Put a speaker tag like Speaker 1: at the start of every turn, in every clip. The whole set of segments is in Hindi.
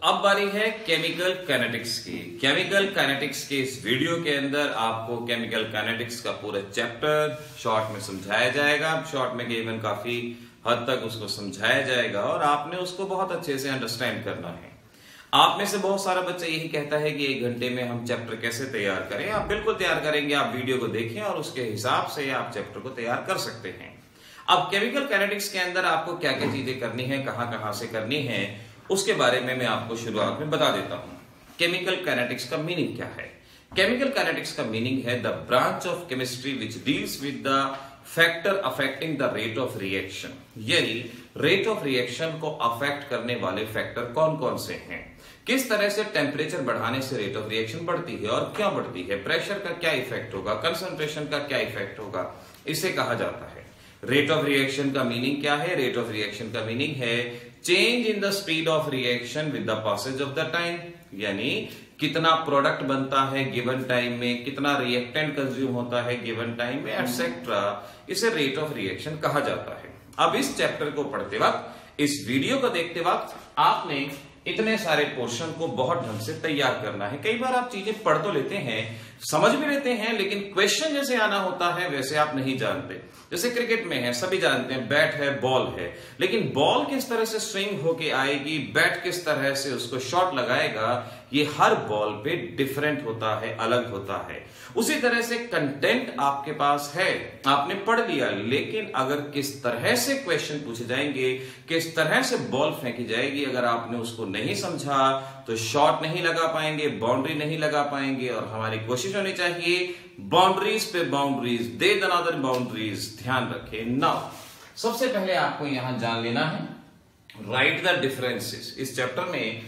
Speaker 1: अब बारी है केमिकल काइनेटिक्स की। केमिकल काइनेटिक्स के इस वीडियो के अंदर आपको केमिकल काइनेटिक्स का पूरा चैप्टर शॉर्ट में समझाया जाएगा। शॉर्ट में केवल काफी हद तक उसको समझाया जाएगा और आपने उसको बहुत अच्छे से अंडरस्टैंड करना है। आप में से बहुत सारा बच्चा यही कहता है कि 1 घंटे में हम चैप्टर कैसे तैयार करें। आप बिल्कुल तैयार करेंगे, आप वीडियो को देखें और उसके हिसाब से आप चैप्टर को तैयार कर सकते हैं। अब केमिकल काइनेटिक्स के अंदर आपको क्या क्या चीजें करनी है, कहां से करनी है, उसके बारे में मैं आपको शुरुआत में बता देता हूं। केमिकल काइनेटिक्स का मीनिंग क्या है? केमिकल काइनेटिक्स का मीनिंग है the branch of chemistry which deals with the factor affecting the rate of reaction. यानी रेट ऑफ रिएक्शन को अफेक्ट करने वाले फैक्टर कौन कौन से हैं, किस तरह से टेम्परेचर बढ़ाने से रेट ऑफ रिएक्शन बढ़ती है और क्यों बढ़ती है, प्रेशर का क्या इफेक्ट होगा, कंसंट्रेशन का क्या इफेक्ट होगा, इसे कहा जाता है। रेट ऑफ रिएक्शन का मीनिंग क्या है? रेट ऑफ रिएक्शन का मीनिंग है change in the speed of reaction with the passage of the time. यानी कितना प्रोडक्ट बनता है गिवन टाइम में, कितना रिएक्टेंट कंज्यूम होता है गिवन टाइम में, एटसेट्रा, इसे रेट ऑफ रिएक्शन कहा जाता है। अब इस चैप्टर को पढ़ते वक्त, इस वीडियो को देखते वक्त आपने इतने सारे पोर्शन को बहुत ढंग से तैयार करना है। कई बार आप चीजें पढ़ तो लेते हैं, समझ भी लेते हैं, लेकिन क्वेश्चन जैसे आना होता है वैसे आप नहीं जानते। जैसे क्रिकेट में है, सभी जानते हैं बैट है, बॉल है, लेकिन बॉल किस तरह से स्विंग होके आएगी, बैट किस तरह से उसको शॉट लगाएगा, ये हर बॉल पे डिफरेंट होता है, अलग होता है। उसी तरह से कंटेंट आपके पास है, आपने पढ़ लिया, लेकिन अगर किस तरह से क्वेश्चन पूछे जाएंगे, किस तरह से बॉल फेंकी जाएगी, अगर आपने उसको नहीं समझा तो शॉट नहीं लगा पाएंगे, बाउंड्री नहीं लगा पाएंगे। और हमारी कोशिश होनी चाहिए बाउंड्रीज पे बाउंड्रीज, दे अनदर बाउंड्रीज, ध्यान रखें। नाउ सबसे पहले आपको यहां जान लेना है राइट द डिफरेंसेस। इस चैप्टर में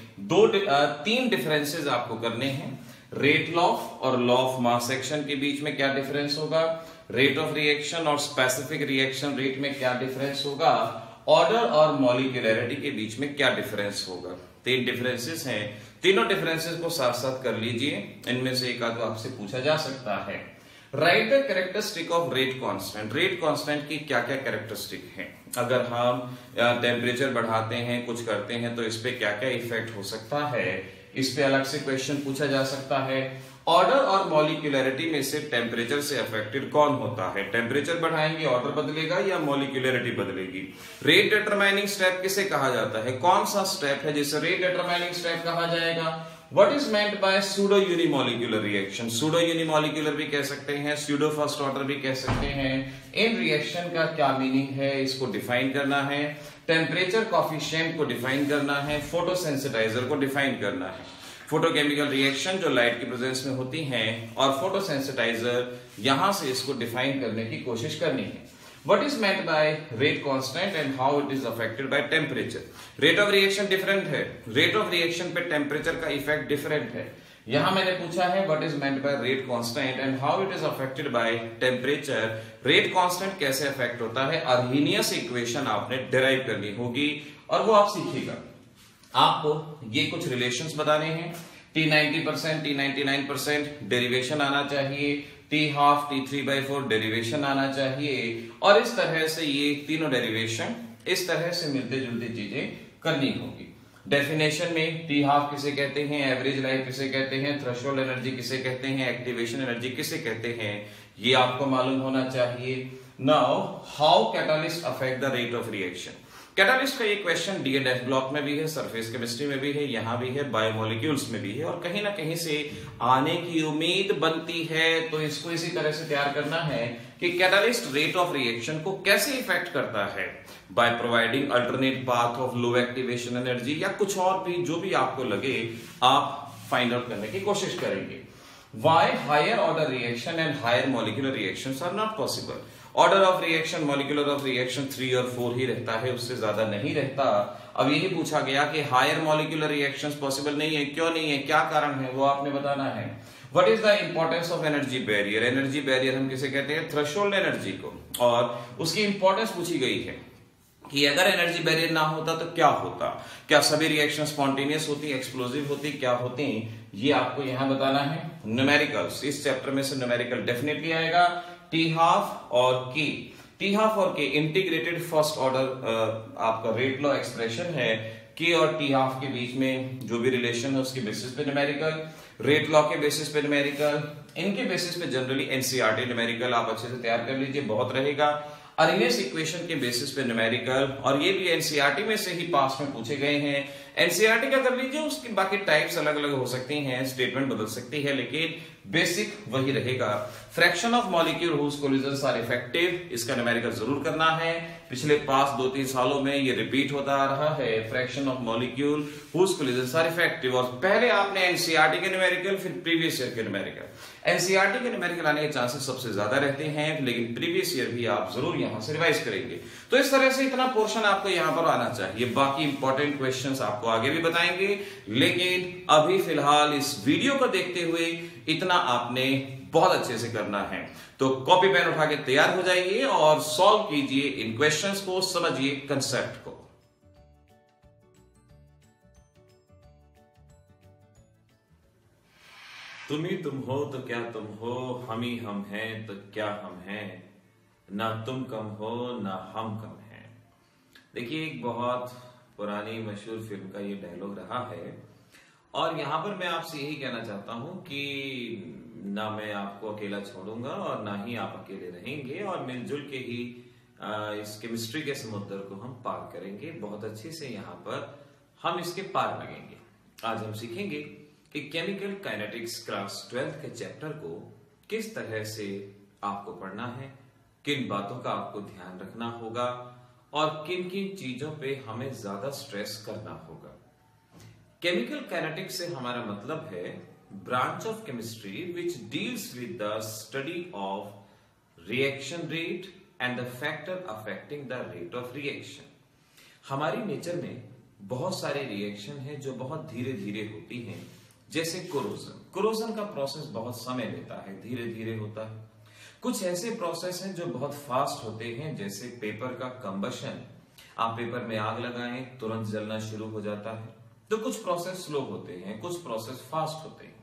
Speaker 1: 3 डिफरेंसेस आपको करने हैं। रेट लॉ और लॉ ऑफ मास एक्शन के बीच में क्या डिफरेंस होगा, रेट ऑफ रिएक्शन और स्पेसिफिक रिएक्शन रेट में क्या डिफरेंस होगा, ऑर्डर और मॉलिक्यूलरिटी के बीच में क्या डिफरेंस होगा। 3 डिफरेंसेस हैं, तीनों डिफरेंसेस को साथ साथ कर लीजिए। इनमें से एक आध आपसे पूछा जा सकता है। Right the characteristic of rate constant. Rate constant की क्या क्या कैरेक्टरिस्टिक है, अगर हम टेम्परेचर बढ़ाते हैं, कुछ करते हैं, तो इस पे क्या क्या इफेक्ट हो सकता है, इस पे अलग से क्वेश्चन पूछा जा सकता है। ऑर्डर और मॉलिक्यूलरिटी में से टेम्परेचर से अफेक्टेड कौन होता है, टेम्परेचर बढ़ाएंगे ऑर्डर बदलेगा या मॉलिक्यूलरिटी बदलेगी। रेट डिटरमाइनिंग स्टेप किसे कहा जाता है, कौन सा स्टेप है जिसे रेट डिटरमाइनिंग स्टेप कहा जाएगा। What is meant by pseudo unimolecular reaction? Pseudo unimolecular भी कह सकते हैं, pseudo फर्स्ट ऑर्डर भी कह सकते हैं। इन रिएक्शन का क्या मीनिंग है, इसको डिफाइन करना है। टेम्परेचर कॉफिशिएंट को डिफाइन करना है, फोटोसेंसिटाइजर को डिफाइन करना है। फोटोकेमिकल रिएक्शन जो लाइट की प्रेजेंस में होती हैं, और फोटोसेंसिटाइजर, यहां से इसको डिफाइन करने की कोशिश करनी है। What is meant by rate constant and how it is affected by temperature? Rate of reaction different है, rate of reaction पे temperature का effect different है। यहां मैंने पूछा है what is meant by rate constant and how it is affected by temperature। rate constant कैसे affect होता है, अर्हीनियस इक्वेशन आपने डिराइव करनी होगी और वो आप सीखिएगा। आपको ये कुछ रिलेशंस बताने हैं, T90%, T99% डेरिवेशन आना चाहिए, T12, T3/4 डेरिवेशन आना चाहिए, और इस तरह से ये तीनों डेरिवेशन इस तरह से मिलते जुलती चीजें करनी होगी। डेफिनेशन में T12 किसे कहते हैं, एवरेज लाइफ किसे कहते हैं, थ्रेशोल्ड एनर्जी किसे कहते हैं, एक्टिवेशन एनर्जी किसे कहते हैं, ये आपको मालूम होना चाहिए। Now how catalyst affect the rate of reaction. Catalyst का ये क्वेश्चन D&F ब्लॉक में भी है, सरफेस केमिस्ट्री में भी है, यहां भी है, बायोमोलिक्यूल्स में भी है, और कहीं ना कहीं से आने की उम्मीद बनती है। तो इसको इसी तरह से तैयार करना है कि कैटालिस्ट रेट ऑफ रिएक्शन को कैसे इफेक्ट करता है, by providing alternate path of low activation energy, या कुछ और भी जो भी आपको लगे आप फाइंड आउट करने की कोशिश करेंगे। Why higher order reaction and higher molecular reactions are not possible. Order of reaction, molecular of reaction 3 और 4 ही रहता है, उससे ज्यादा नहीं रहता। अब यही पूछा गया कि हायर मॉलिक्यूलर रिएक्शंस पॉसिबल नहीं है, क्यों नहीं है, क्या कारण है, वो आपने बताना है। What is the importance of energy barrier. Energy barrier हम किसे कहते हैं, थ्रेशोल्ड एनर्जी को, और उसकी इंपॉर्टेंस पूछी गई है कि अगर एनर्जी बैरियर ना होता तो क्या होता, क्या सभी रिएक्शन स्पॉन्टेनियस होती, एक्सप्लोसिव होती, क्या होती, ये आपको यहां बताना है। न्यूमेरिकल्स, इस चैप्टर में से न्यूमेरिकल डेफिनेटली आएगा। T12 और की टी हाफ और के इंटीग्रेटेड फर्स्ट ऑर्डर आपका रेट लॉ एक्सप्रेशन है, के और टी हाफ के बीच में जो भी रिलेशन है उसके बेसिस पे न्यूमेरिकल, रेट लॉ के बेसिस पे न्यूमेरिकल, इनके बेसिस पे जनरली एनसीईआरटी न्यूमेरिकल आप अच्छे से तैयार कर लीजिए, बहुत रहेगा। अर्नेस्ट इक्वेशन के बेसिस पे न्यूमेरिकल, और ये भी एनसीईआरटी में से ही पास में पूछे गए हैं। एनसीईआरटी का कर लीजिए, उसकी बाकी टाइप्स अलग अलग हो सकती हैं, स्टेटमेंट बदल सकती है, लेकिन बेसिक वही रहेगा। Fraction of molecule whose collisions are effective, इसका न्यूमेरिकल जरूर करना है। पिछले पास 2-3 सालों में ये रिपीट होता आ रहा है, fraction of molecule whose collisions are effective. और पहले आपने एनसीईआरटी के न्यूमेरिकल, फिर प्रीवियस ईयर के न्यूमेरिकल। एनसीईआरटी के न्यूमेरिकल आने के चांसेस सबसे ज्यादा रहते हैं, लेकिन प्रीवियस ईयर भी आप जरूर यहां से रिवाइज करेंगे। तो इस तरह से इतना पोर्शन आपको यहां पर आना चाहिए। बाकी इंपॉर्टेंट क्वेश्चंस आपको आगे भी बताएंगे, लेकिन अभी फिलहाल इस वीडियो को देखते हुए इतना आपने बहुत अच्छे से करना है। तो कॉपी पेन उठा के तैयार हो जाइए और सॉल्व कीजिए इन क्वेश्चंस को, समझिए कंसेप्ट को। तुम ही तुम हो तो क्या तुम हो, हम ही हम हैं तो क्या हम हैं, ना तुम कम हो ना हम कम हैं। देखिए, एक बहुत पुरानी मशहूर फिल्म का ये डायलॉग रहा है, और यहां पर मैं आपसे यही कहना चाहता हूं कि ना मैं आपको अकेला छोड़ूंगा और ना ही आप अकेले रहेंगे, और मिलजुल के ही इस केमिस्ट्री के समुद्र को हम पार करेंगे। बहुत अच्छे से यहाँ पर हम इसके पार लगेंगे। आज हम सीखेंगे कि केमिकल काइनेटिक्स क्लास 12th के चैप्टर को किस तरह से आपको पढ़ना है, किन बातों का आपको ध्यान रखना होगा, और किन किन चीजों पे हमें ज्यादा स्ट्रेस करना होगा। केमिकल काइनेटिक्स से हमारा मतलब है branch of chemistry which deals with the study of reaction rate and the factor affecting the rate of reaction. हमारी नेचर में बहुत सारे रिएक्शन हैं जो बहुत धीरे धीरे होती हैं, जैसे कोरोजन। कोरोजन का प्रोसेस बहुत समय लेता है, धीरे धीरे होता है। कुछ ऐसे प्रोसेस हैं जो बहुत फास्ट होते हैं, जैसे पेपर का कंबशन। आप पेपर में आग लगाएं, तुरंत जलना शुरू हो जाता है। तो कुछ प्रोसेस स्लो होते हैं, कुछ प्रोसेस फास्ट होते हैं।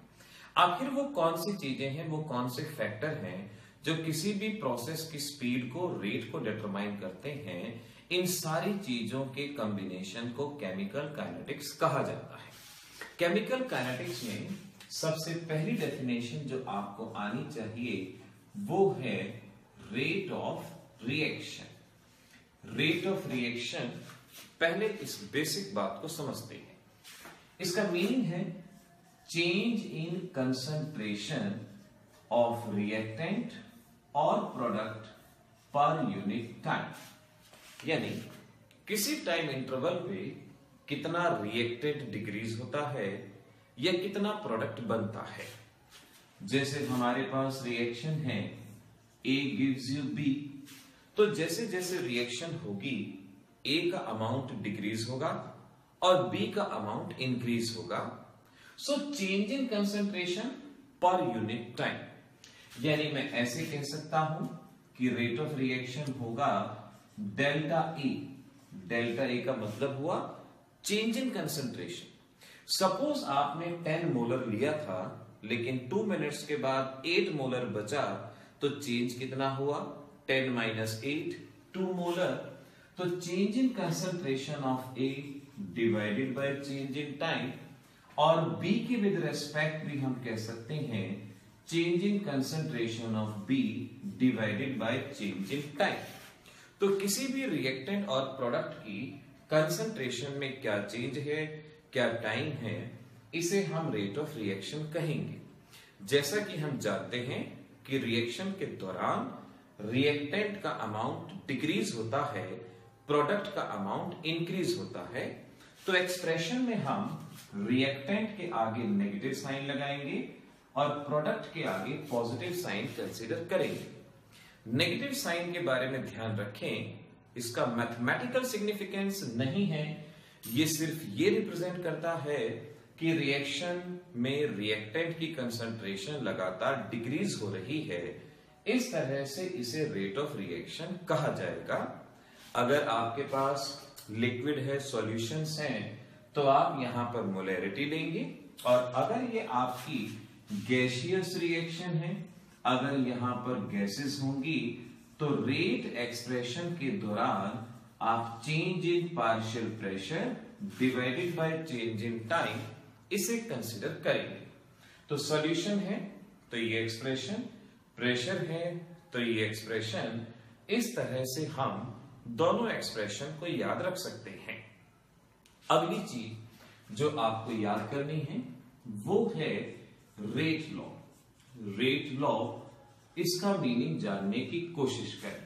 Speaker 1: आखिर वो कौन सी चीजें हैं, वो कौन से फैक्टर हैं जो किसी भी प्रोसेस की स्पीड को, रेट को डिटरमाइन करते हैं? इन सारी चीजों के कॉम्बिनेशन को केमिकल काइनेटिक्स कहा जाता है। केमिकल काइनेटिक्स में सबसे पहली डेफिनेशन जो आपको आनी चाहिए वो है rate of reaction. Rate of reaction, पहले इस बेसिक बात को समझते हैं। इसका मीनिंग है change in concentration of reactant और प्रोडक्ट पर यूनिट टाइम। यानी किसी टाइम इंटरवल पे कितना रिएक्टेंट डिक्रीज होता है या कितना प्रोडक्ट बनता है। जैसे हमारे पास रिएक्शन है A gives you B, तो जैसे जैसे रिएक्शन होगी A का अमाउंट डिक्रीज होगा और B का अमाउंट इंक्रीज होगा। So change in concentration per unit time. यानी मैं ऐसे कह सकता हूं कि रेट ऑफ रिएक्शन होगा डेल्टा E। डेल्टा E का मतलब हुआ चेंज इन कंसंट्रेशन। सपोज आपने 10 मोलर लिया था, लेकिन 2 मिनट्स के बाद 8 मोलर बचा, तो चेंज कितना हुआ? 10 - 8, 2 मोलर। तो change in concentration of A divided by change in time, और B के विद रेस्पेक्ट भी हम कह सकते हैं change in concentration of B divided by change in time. तो किसी भी रिएक्टेंट और प्रोडक्ट की कंसंट्रेशन में क्या चेंज है, क्या टाइम है, इसे हम रेट ऑफ रिएक्शन कहेंगे। जैसा कि हम जानते हैं कि रिएक्शन के दौरान रिएक्टेंट का अमाउंट डिक्रीज होता है, प्रोडक्ट का अमाउंट इंक्रीज होता है। तो एक्सप्रेशन में हम रिएक्टेंट के आगे नेगेटिव साइन लगाएंगे और प्रोडक्ट के आगे पॉजिटिव साइन कंसीडर करेंगे। नेगेटिव साइन के बारे में ध्यान रखें, इसका मैथमेटिकल सिग्निफिकेंस नहीं है, ये सिर्फ ये रिप्रेजेंट करता है कि रिएक्शन में रिएक्टेंट की कंसंट्रेशन लगातार डिक्रीज हो रही है। इस तरह से इसे रेट ऑफ रिएक्शन कहा जाएगा। अगर आपके पास लिक्विड है, सॉल्यूशंस हैं, तो आप यहां पर मोलैरिटी लेंगे, और अगर ये आपकी गैसियस रिएक्शन है, अगर यहां पर गैसेस होंगी, तो रेट एक्सप्रेशन के दौरान आप change in partial pressure divided by change in time इसे कंसिडर करेंगे। तो सॉल्यूशन है तो ये एक्सप्रेशन, प्रेशर है तो ये एक्सप्रेशन, इस तरह से हम दोनों एक्सप्रेशन को याद रख सकते हैं। अगली चीज जो आपको याद करनी है वो है रेट लॉ। रेट लॉ, इसका मीनिंग जानने की कोशिश करें।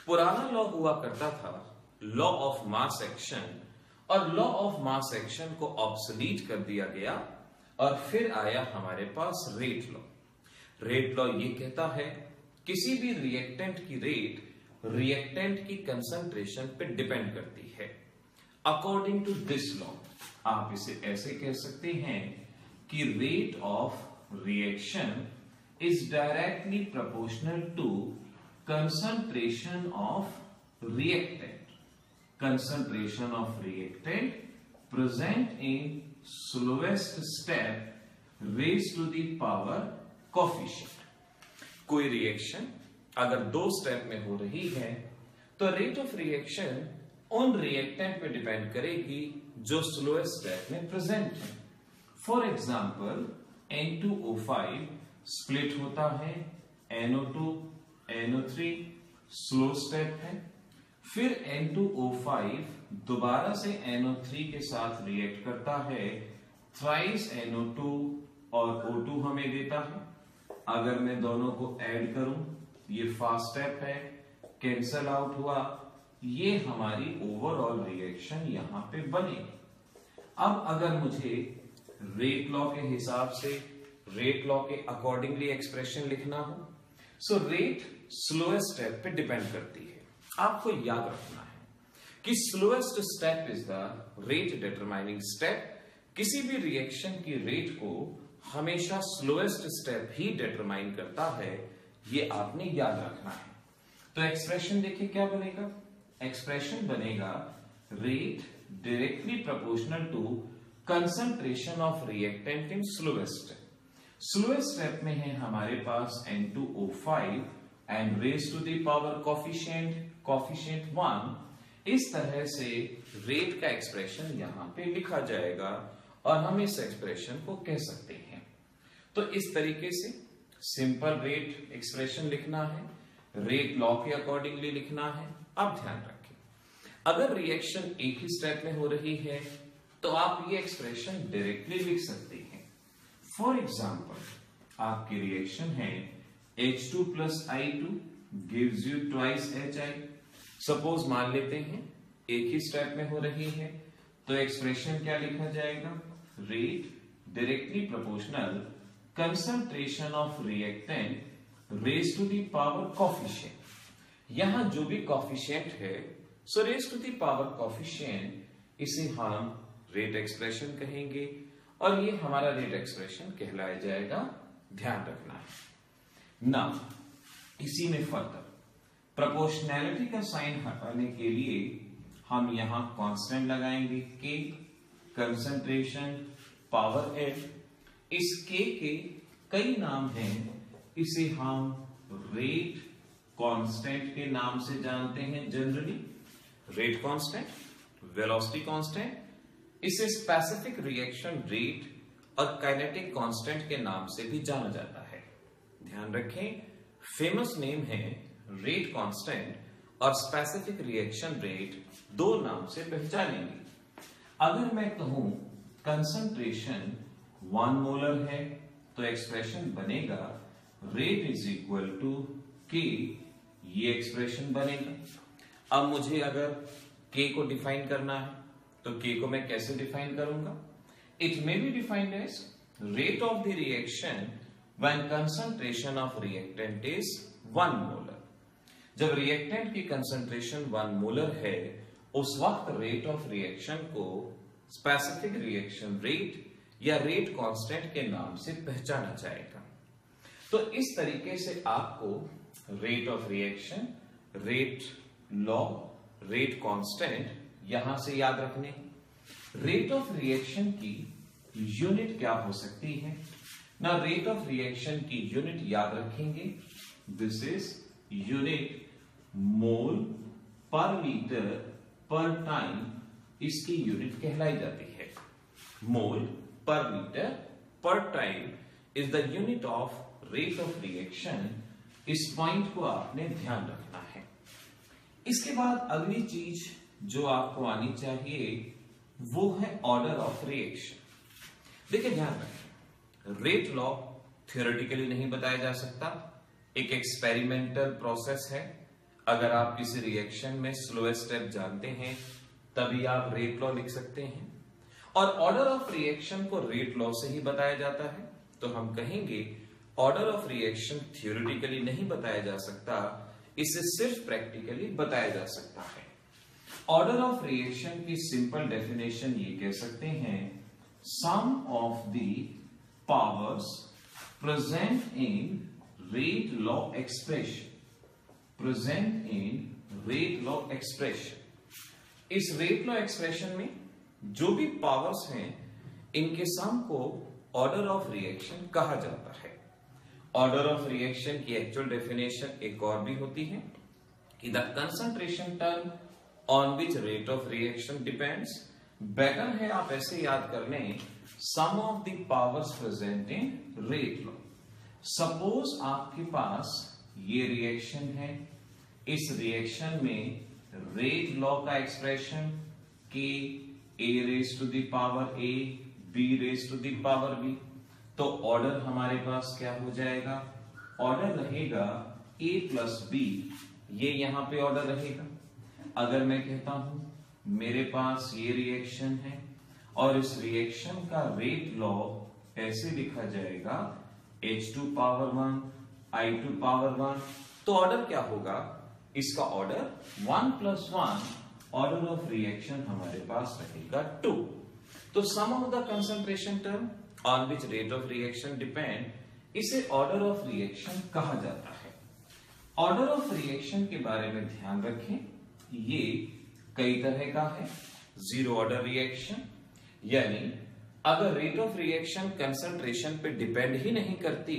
Speaker 1: पुराना लॉ हुआ करता था लॉ ऑफ मास एक्शन, और लॉ ऑफ मास एक्शन को ऑब्सोलीट कर दिया गया और फिर आया हमारे पास रेट लॉ। रेट लॉ ये कहता है किसी भी रिएक्टेंट की रेट रिएक्टेंट की कंसंट्रेशन पे डिपेंड करती है। अकॉर्डिंग टू दिस लॉ आप इसे ऐसे कह सकते हैं कि rate of reaction is directly proportional to concentration of reactant. Concentration of reactant present in slowest step raised to the power coefficient. कोई रिएक्शन अगर 2 स्टेप में हो रही है तो रेट ऑफ रिएक्शन उन रिएक्टेंट पे डिपेंड करेगी जो स्लोएस्ट स्टेप में प्रेजेंट है। फॉर एग्जाम्पल N2O5 स्प्लिट होता है NO2 NO3 स्लो स्टेप है, फिर N2O5 दोबारा से NO3 के साथ रिएक्ट करता है, थ्राइस NO2 और O2 हमें देता है। अगर मैं दोनों को ऐड करूं ये फास्ट स्टेप है, कैंसल आउट हुआ, ये हमारी ओवरऑल रिएक्शन यहां पे बनेगी। अब अगर मुझे रेट लॉ के हिसाब से, रेट लॉ के अकॉर्डिंगली एक्सप्रेशन लिखना हो, सो रेट स्लोएस्ट स्टेप पे डिपेंड करती है। आपको याद रखना है कि slowest step is the rate determining step. किसी भी रिएक्शन की रेट को हमेशा स्लोएस्ट स्टेप ही डिटरमाइन करता है, ये आपने याद रखना है। तो एक्सप्रेशन देखिए क्या बनेगा। एक्सप्रेशन बनेगा rate directly proportional to concentration of reactant in slowest step. Slowest step में है हमारे पास N2O5 and raise to the power coefficient 1। इस तरह से रेट का एक्सप्रेशन यहां पे लिखा जाएगा और हम इस एक्सप्रेशन को कह सकते हैं। तो इस तरीके से सिंपल रेट एक्सप्रेशन लिखना है, रेट लॉ के अकॉर्डिंगली लिखना है। अब ध्यान रखें, अगर रिएक्शन एक ही स्टेप में हो रही है तो आप ये एक्सप्रेशन डायरेक्टली लिख सकते हैं। फॉर एग्जाम्पल आपकी रिएक्शन है H2 plus I2 gives you twice HI। Suppose मान लेते हैं एक ही स्टेप में हो रही है तो एक्सप्रेशन क्या लिखा जाएगा, rate directly proportional concentration of reactant raise to the power coefficient. यहां जो भी कोफिशिएंट है so raise to the power coefficient, इसे हम रेट एक्सप्रेशन कहेंगे और ये हमारा रेट एक्सप्रेशन कहलाया जाएगा। ध्यान रखना है ना। इसी में फर्दर प्रोपोर्शनैलिटी का साइन हटाने के लिए हम यहां कांस्टेंट लगाएंगे K, कंसंट्रेशन, पावर F। इस K के कई नाम हैं, इसे हम रेट कांस्टेंट के नाम से जानते हैं generally. Rate constant, velocity constant, इसे स्पेसिफिक रिएक्शन रेट और काइनेटिक कांस्टेंट के नाम से भी जाना जाता है। ध्यान रखें, फेमस नेम है रेट कांस्टेंट और स्पेसिफिक रिएक्शन रेट, दो नाम से पहचानेंगे। अगर मैं कहूं कंसंट्रेशन 1 मोलर है तो एक्सप्रेशन बनेगा rate is equal to K, ये एक्सप्रेशन बनेगा। अब मुझे अगर K को डिफाइन करना है तो K को मैं कैसे डिफाइन करूंगा। It may be defined as rate of the reaction when concentration of reactant is 1 molar. जब रिएक्टेंट की कंसंट्रेशन 1 मोलर है उस वक्त रेट ऑफ रिएक्शन को स्पेसिफिक रिएक्शन रेट या रेट कांस्टेंट के नाम से पहचाना जाएगा। तो इस तरीके से आपको rate of reaction, rate law, rate constant यहां से याद रखने। रेट ऑफ रिएक्शन की यूनिट क्या हो सकती है ना, रेट ऑफ रिएक्शन की यूनिट याद रखेंगे, दिस इज यूनिट मोल पर लीटर पर टाइम इसकी यूनिट कहलाई जाती है। मोल पर लीटर पर time is the unit of rate of reaction. इस पॉइंट को आपने ध्यान रखना है। इसके बाद अगली चीज जो आपको आनी चाहिए वो है ऑर्डर ऑफ रिएक्शन। देखिए ध्यान रखें, रेट लॉ थ्योरेटिकली नहीं बताया जा सकता, एक एक्सपेरिमेंटल प्रोसेस है। अगर आप किसी रिएक्शन में स्लोएस्ट स्टेप जानते हैं तभी आप रेट लॉ लिख सकते हैं, और ऑर्डर ऑफ रिएक्शन को रेट लॉ से ही बताया जाता है। तो हम कहेंगे ऑर्डर ऑफ रिएक्शन थ्योरेटिकली नहीं बताया जा सकता, इसे सिर्फ प्रैक्टिकली बताया जा सकता है। ऑर्डर ऑफ रिएक्शन की सिंपल डेफिनेशन ये कह सकते हैं, sum of the powers present in rate law expression, present in rate law expression. इस रेट लॉ एक्सप्रेशन में जो भी पावर्स हैं इनके सम को ऑर्डर ऑफ रिएक्शन कहा जाता है। ऑर्डर ऑफ रिएक्शन की एक्चुअल डेफिनेशन एक और भी होती है कि the concentration term on which rate of reaction depends. Better है आप ऐसे याद कर लें, sum of the powers present in rate law. Suppose आपके पास ये रिएक्शन है, इस रिएक्शन में रेट लॉ का expression K A raise to the power A B raise to the power B, तो ऑर्डर हमारे पास क्या हो जाएगा, ऑर्डर रहेगा ए प्लस बी, ये यहां पे ऑर्डर रहेगा। अगर मैं कहता हूं मेरे पास ये रिएक्शन है और इस रिएक्शन का रेट लॉ ऐसे लिखा जाएगा H2 पावर 1 I2 पावर 1, तो ऑर्डर क्या होगा, इसका order 1 plus 1, order of reaction हमारे पास रहेगा 2। तो sum of the concentration term on which rate of reaction depend, इसे ऑर्डर ऑफ रिएक्शन कहा जाता है। ऑर्डर ऑफ रिएक्शन के बारे में ध्यान रखें, ये कई तरह का है। जीरो ऑर्डर रिएक्शन, यानी अगर रेट ऑफ रिएक्शन कंसंट्रेशन पे डिपेंड ही नहीं करती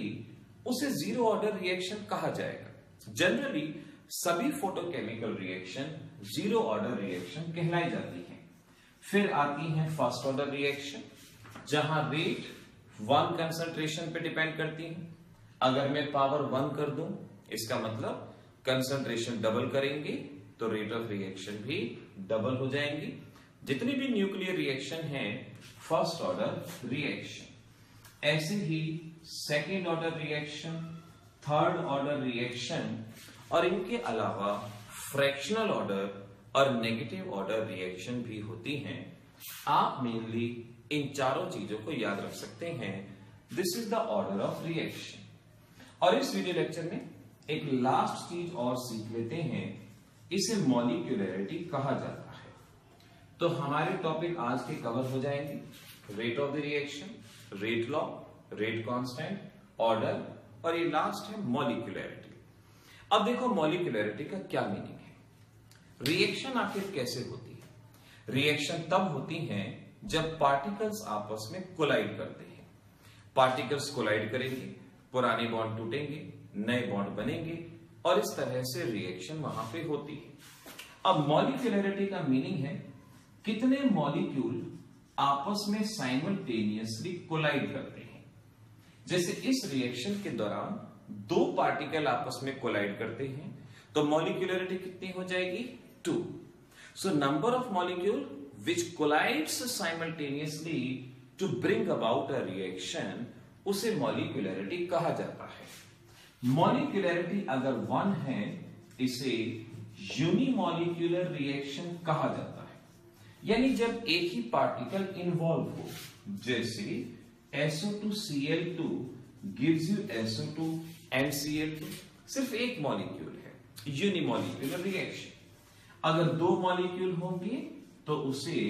Speaker 1: उसे जीरो ऑर्डर रिएक्शन कहा जाएगा। जनरली सभी photochemical reaction zero order reaction कहलाई जाती हैं। फिर आती है फर्स्ट ऑर्डर रिएक्शन, जहां रेट 1 कंसंट्रेशन पे डिपेंड करती है। अगर मैं पावर 1 कर दूं, इसका मतलब कंसंट्रेशन डबल करेंगे तो रेट ऑफ रिएक्शन भी डबल हो जाएंगी। जितनी भी न्यूक्लियर रिएक्शन है फर्स्ट ऑर्डर रिएक्शन। ऐसे ही second order reaction, third order reaction, और इनके अलावा फ्रैक्शनल ऑर्डर और नेगेटिव ऑर्डर रिएक्शन भी होती हैं। आप मेनली इन चारों चीजों को याद रख सकते हैं। This is the order of reaction. और इस वीडियो लेक्चर में एक लास्ट चीज और सीख लेते हैं, इसे मॉलिक्यूलरिटी कहा जाता है। तो हमारे टॉपिक आज के कवर हो जाएंगे, rate of the reaction, rate law, rate constant, order, और ये लास्ट है मॉलिक्यूलरिटी। अब देखो मॉलिक्यूलरिटी का क्या मीनिंग है। रिएक्शन आखिर कैसे होती है? रिएक्शन तब होती है जब पार्टिकल्स आपस में कोलाइड करते हैं। पार्टिकल्स कोलाइड करेंगे, पुराने बॉन्ड टूटेंगे, नए बॉन्ड बनेंगे, और इस तरह से रिएक्शन वहां पे होती है। अब मॉलिक्यूलरिटी का मीनिंग है कितने मॉलिक्यूल आपस में साइमल्टेनियसली कोलाइड करते हैं। जैसे इस रिएक्शन के दौरान 2 पार्टिकल आपस में कोलाइड करते हैं, तो मॉलिक्यूलरिटी कितनी हो जाएगी, 2। So number of molecule which collides simultaneously to bring about a reaction, उसे मॉलिक्यूलरिटी कहा जाता है। मॉलिक्यूलरिटी अगर 1 है, इसे यूनिमॉलिक्यूलर रिएक्शन कहा जाता है। यानी जब एक ही पार्टिकल इन्वॉल्व हो, जैसे SO2Cl2 gives you SO2 and Cl2, सिर्फ एक मॉलिक्यूल है, यूनिमॉलिक्यूलर रिएक्शन। अगर 2 मॉलिक्यूल होंगे तो उसे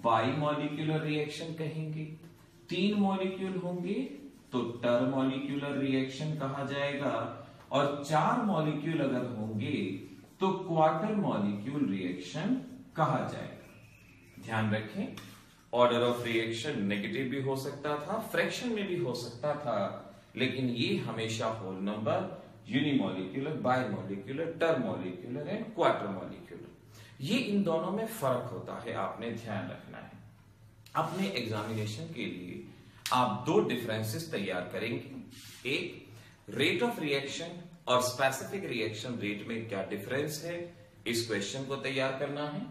Speaker 1: बाइमॉलिक्यूलर रिएक्शन कहेंगे। 3 मॉलिक्यूल होंगे तो टरमॉलिक्यूलर रिएक्शन कहा जाएगा, और 4 मॉलिक्यूल अगर होंगे तो क्वार्टर मॉलिक्यूल रिएक्शन कहा जाएगा। ध्यान रखें, ऑर्डर ऑफ रिएक्शन नेगेटिव भी हो सकता था, फ्रैक्शन में भी हो सकता था, लेकिन ये हमेशा होल नंबर यूनिमोलिक्यूलर, बायमोलिक्यूलर, टर्मोलिक्यूलर एंड क्वार्टरमोलिक्यूलर। ये इन दोनों में फर्क होता है, आपने ध्यान रखना है। अपने एग्जामिनेशन के लिए आप दो डिफरेंसेस तैयार करेंगे, एक रेट ऑफ रिएक्शन और स्पेसिफिक रिएक्शन रेट में क्या डिफरेंस है, इस क्वेश्चन को तैयार करना है,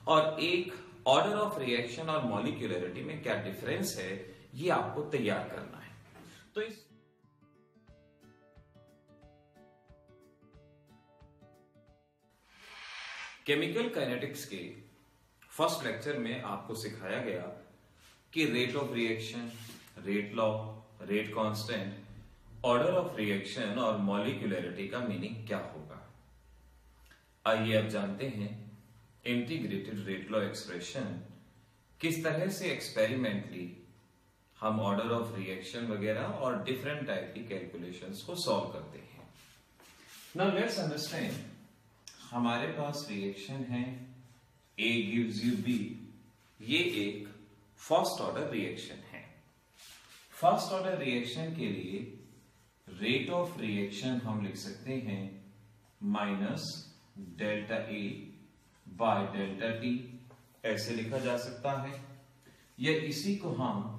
Speaker 1: और एक ऑर्डर ऑफ रिएक्शन और मॉलिक्यूलरिटी में क्या डिफरेंस है, ये आपको तैयार करना है। तो इस केमिकल काइनेटिक्स के फर्स्ट लेक्चर में आपको सिखाया गया कि rate of reaction, rate law, rate constant, order of reaction और मॉलिक्यूलरिटी का मीनिंग क्या होगा। आइए अब जानते हैं इंटीग्रेटेड रेट लॉ एक्सप्रेशन किस तरह से एक्सपेरिमेंटली हम ऑर्डर ऑफ रिएक्शन वगैरह और डिफरेंट टाइप की कैलकुलेशंस को सॉल्व करते हैं। नाउ लेट्स अंडरस्टैंड, हमारे पास रिएक्शन है A gives you B, ये एक फर्स्ट ऑर्डर रिएक्शन है। फर्स्ट ऑर्डर रिएक्शन के लिए रेट ऑफ रिएक्शन हम लिख सकते हैं minus delta A by delta T, ऐसे लिखा जा सकता है, या इसी को हम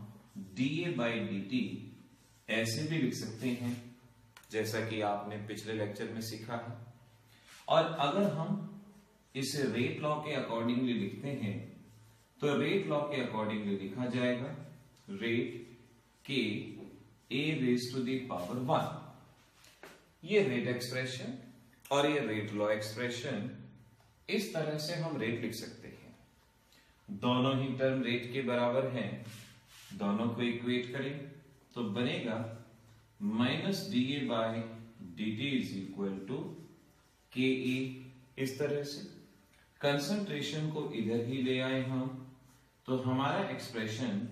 Speaker 1: dA बाई dt ऐसे भी लिख सकते हैं, जैसा कि आपने पिछले लेक्चर में सीखा है। और अगर हम इसे रेट लॉ के अकॉर्डिंगली लिखते हैं तो रेट लॉ के अकॉर्डिंगली लिखा जाएगा रेट के a raise to the power 1। ये रेट एक्सप्रेशन और ये रेट लॉ एक्सप्रेशन, इस तरह से हम रेट लिख सकते हैं। दोनों ही टर्म रेट के बराबर हैं, दोनों को इक्वेट करें तो बनेगा minus D A by D T is equal to K A. इस तरह से कंसंट्रेशन को इधर ही ले आए हम, तो हमारा एक्सप्रेशन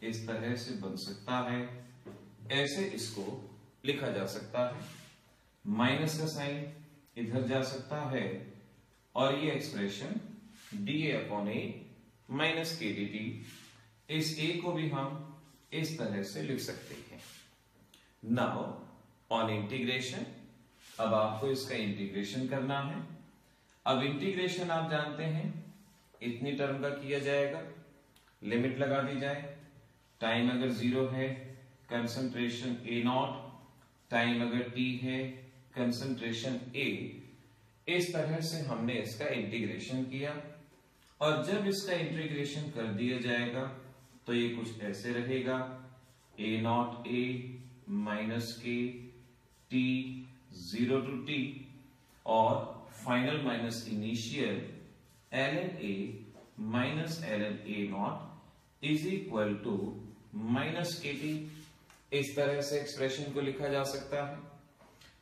Speaker 1: इस तरह से बन सकता है, ऐसे इसको लिखा जा सकता है, माइनस का साइन इधर जा सकता है, और ये expression D A upon A minus के डी टी, इस ए को भी हम इस तरह से लिख सकते हैं। नाउ ऑन इंटीग्रेशन, अब आपको इसका इंटीग्रेशन करना है। अब इंटीग्रेशन आप जानते हैं इतनी टर्म का किया जाएगा, लिमिट लगा दी जाए, टाइम अगर 0 है कंसंट्रेशन ए नॉट, टाइम अगर t है कंसंट्रेशन a, इस तरह से हमने इसका इंटीग्रेशन किया। और जब इसका इंटीग्रेशन कर दिया जाएगा तो ये कुछ ऐसे रहेगा, a naught a minus K t 0 to t, और final minus initial ln a minus ln a naught is equal to minus K T. इस तरह से एक्सप्रेशन को लिखा जा सकता है।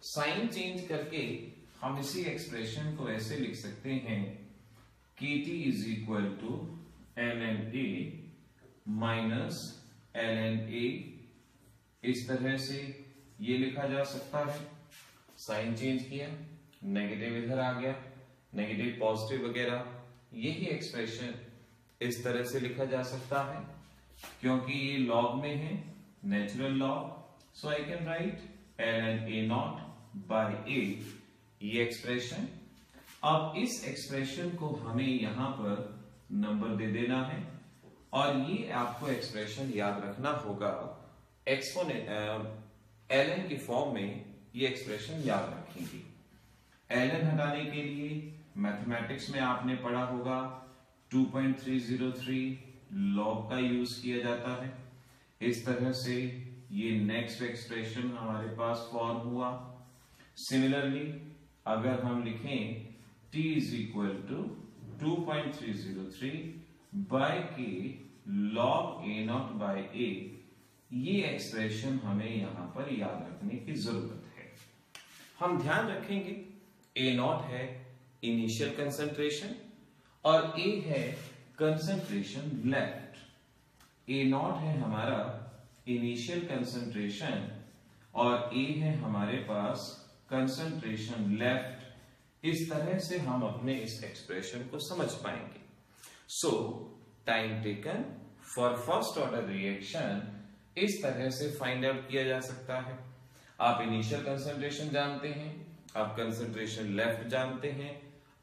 Speaker 1: साइन चेंज करके हम इसी एक्सप्रेशन को ऐसे लिख सकते हैं K T is equal to ln a minus ln a। इस तरह से ये लिखा जा सकता है। साइन चेंज किया, नेगेटिव इधर आ गया, नेगेटिव पॉजिटिव वगैरह, यही एक्सप्रेशन इस तरह से लिखा जा सकता है। क्योंकि ये लॉग में है, natural log, so I can write ln a not by a, ये एक्सप्रेशन। अब इस एक्सप्रेशन को हमें यहां पर नंबर दे देना है, और ये आपको एक्सप्रेशन याद रखना होगा, ln की फॉर्म में ये एक्सप्रेशन याद रखेंगे। ln हटाने के लिए मैथमेटिक्स में आपने पढ़ा होगा 2.303 लॉग का यूज किया जाता है। इस तरह से ये नेक्स्ट एक्सप्रेशन हमारे पास फॉर्म हुआ। सिमिलरली अगर हम लिखें t is equal to 2.303 by K log a not by a, ये एक्सप्रेशन हमें यहां पर याद रखने की जरूरत है। हम ध्यान रखेंगे a नॉट है इनिशियल कंसंट्रेशन और a है कंसंट्रेशन लेफ्ट। a नॉट है हमारा इनिशियल कंसंट्रेशन और a है हमारे पास कंसंट्रेशन लेफ्ट। इस तरह से हम अपने इस एक्सप्रेशन को समझ पाएंगे। सो time taken for first order reaction इस तरह से फाइंड आउट किया जा सकता है। आप इनिशियल कंसंट्रेशन जानते हैं, आप कंसंट्रेशन लेफ्ट जानते हैं,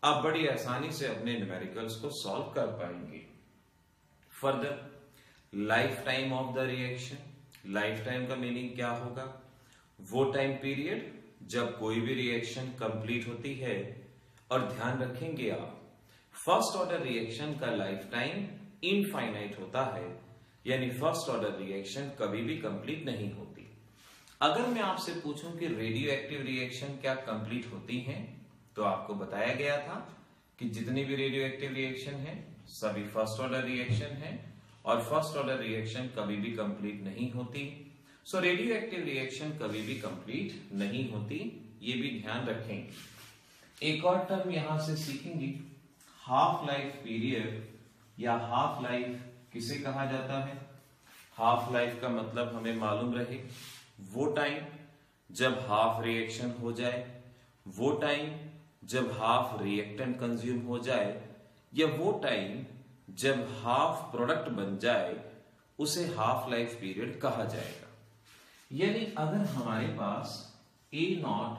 Speaker 1: आप बड़ी आसानी से अपने न्यूमेरिकल्स को सॉल्व कर पाएंगे। Further, life time of the reaction. Life time का मीनिंग क्या होगा? वो टाइम पीरियड जब कोई भी रिएक्शन कंप्लीट होती है, और ध्यान रखेंगे आप, फर्स्ट ऑर्डर रिएक्शन का लाइफ टाइम इनफाइनाइट होता है, यानी फर्स्ट ऑर्डर रिएक्शन कभी भी कंप्लीट नहीं होती। अगर मैं आपसे पूछूं कि रेडियो एक्टिव रिएक्शन क्या कंप्लीट होती हैं, तो आपको बताया गया था कि जितनी भी रेडियो एक्टिव रिएक्शन है सभी फर्स्ट ऑर्डर रिएक्शन है, और फर्स्ट ऑर्डर रिएक्शन कभी भी कंप्लीट नहीं होती। सो रेडियो एक्टिव रिएक्शन कभी भी कंप्लीट नहीं होती, ये भी ध्यान रखेंगे। एक और टर्म यहां से सीखेंगे, हाफ लाइफ पीरियड या हाफ लाइफ किसे कहा जाता है? हाफ लाइफ का मतलब हमें मालूम रहे, वो टाइम जब हाफ रिएक्शन हो जाए, वो टाइम जब हाफ रिएक्टेंट कंज्यूम हो जाए, या वो टाइम जब हाफ प्रोडक्ट बन जाए, उसे हाफ लाइफ पीरियड कहा जाएगा। यानी अगर हमारे पास A0